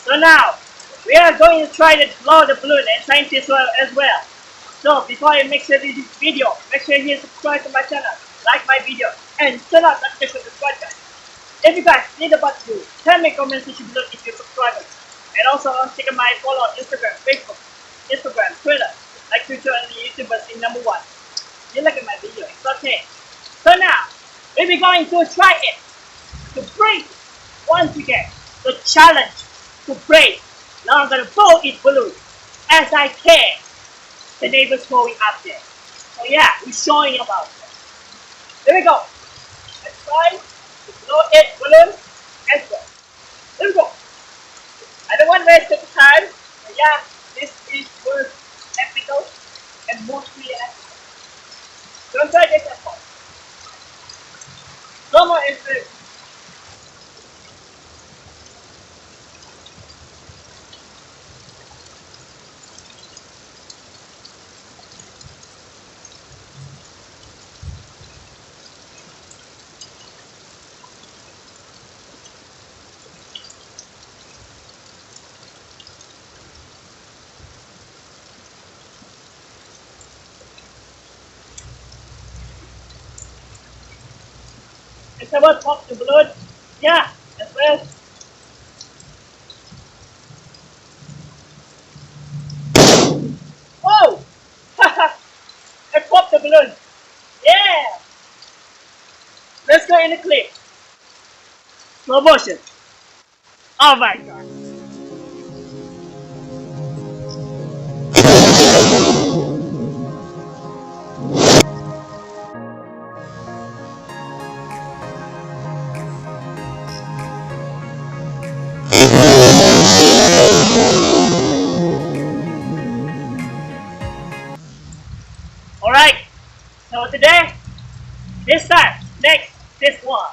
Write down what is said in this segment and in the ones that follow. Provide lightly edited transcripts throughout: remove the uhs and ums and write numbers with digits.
So now, we are going to try to blow the balloon and scientists as well. So before I make sure this video, make sure you subscribe to my channel, like my video, and turn on notification to subscribe guys. If you guys need about to, tell me in comment section below if you're subscribers. And also check out my follow on Instagram, Facebook, Twitter, like Twitter and the YouTubers in number 1. You look at my video, it's okay. So now, we'll be going to try it. To break once again, the challenge to break. Now I'm gonna blow it balloon as I can. The neighbors going up there. So yeah, we're showing about it. Here we go. Let's try to blow it balloon as well. Here we go. I don't want to waste the time. But yeah, this is worth epical and mostly epical. Don't try this at home. No more is It's about pop the balloon. Yeah, as well. Oh! I popped the balloon. Yeah! Let's go in the clip. Slow motion. Oh my god. Alright, so today, this one.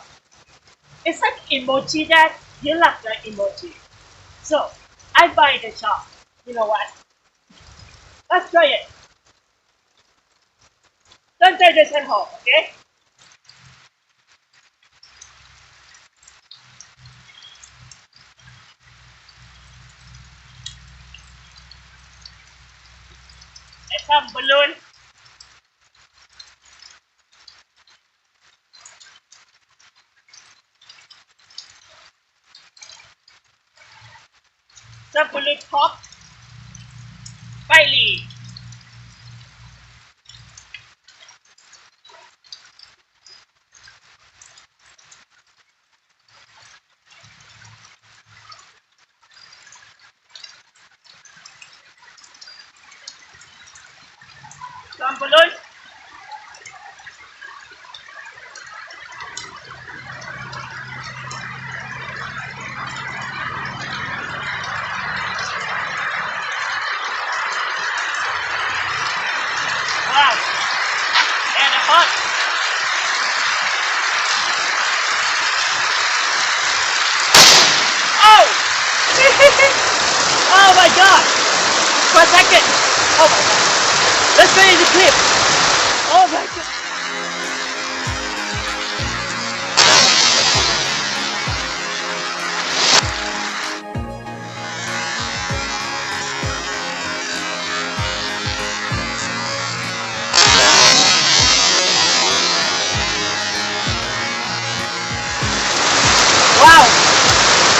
It's like emoji that you love the emoji. So, I buy the shop. You know what? Let's try it. Don't try this at home, okay? Let's have balloon. Some balloon pop. Finally. Some balloon. Wow. And a hot. Oh! Oh my god! For a second. Oh my god. Let's finish the clip. Oh my god. Wow.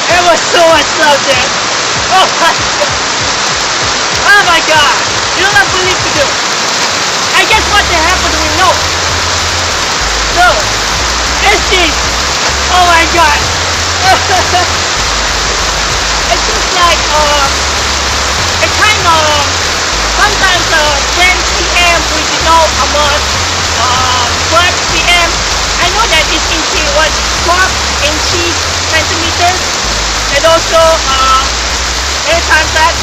It was so explosive. Oh my god. Oh my god. You don't have believe to do. I guess what happened we know. So, it's this. Oh my god. It's just like it kind of sometimes 10 p.m. we know about 12 p.m. I know that it's inches was 12 inches centimeters, and also many times that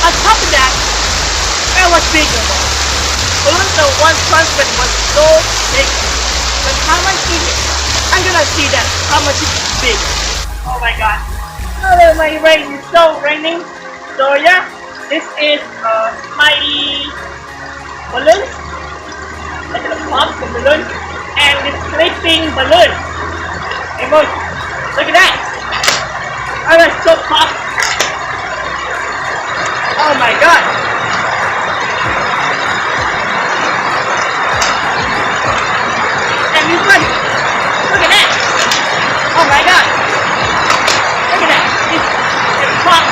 on top of that, it was bigger. Balloon the one transfer was so big. But how much is it? I'm gonna see that how much is big. Oh my god. Oh my rain is so raining. So yeah, this is smiley balloon. Like the pop the balloon and the sleeping balloon. Emoji. Look at that. Oh that's so hot. Oh my god. And this one, look at that. Oh my god. Look at that. It's hot.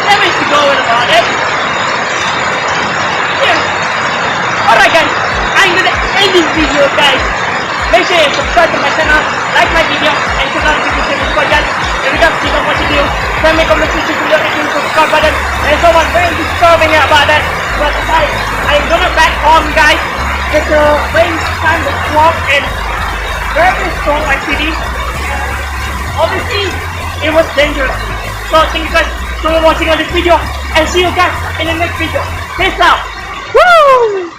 There is to go about it. Yeah. Alright guys, I'm gonna end this video guys. Make sure you subscribe to my channel, like my video, and turn on notifications for guys. If you guys keep on watching video, then make a notification video and hit the subscribe button. And someone very disturbing about that. But guys, I'm gonna back home guys. It's a very time to walk and very strong activity. Obviously, it was dangerous. So thank you guys for watching on this video, and see you guys in the next video. Peace out. Woo!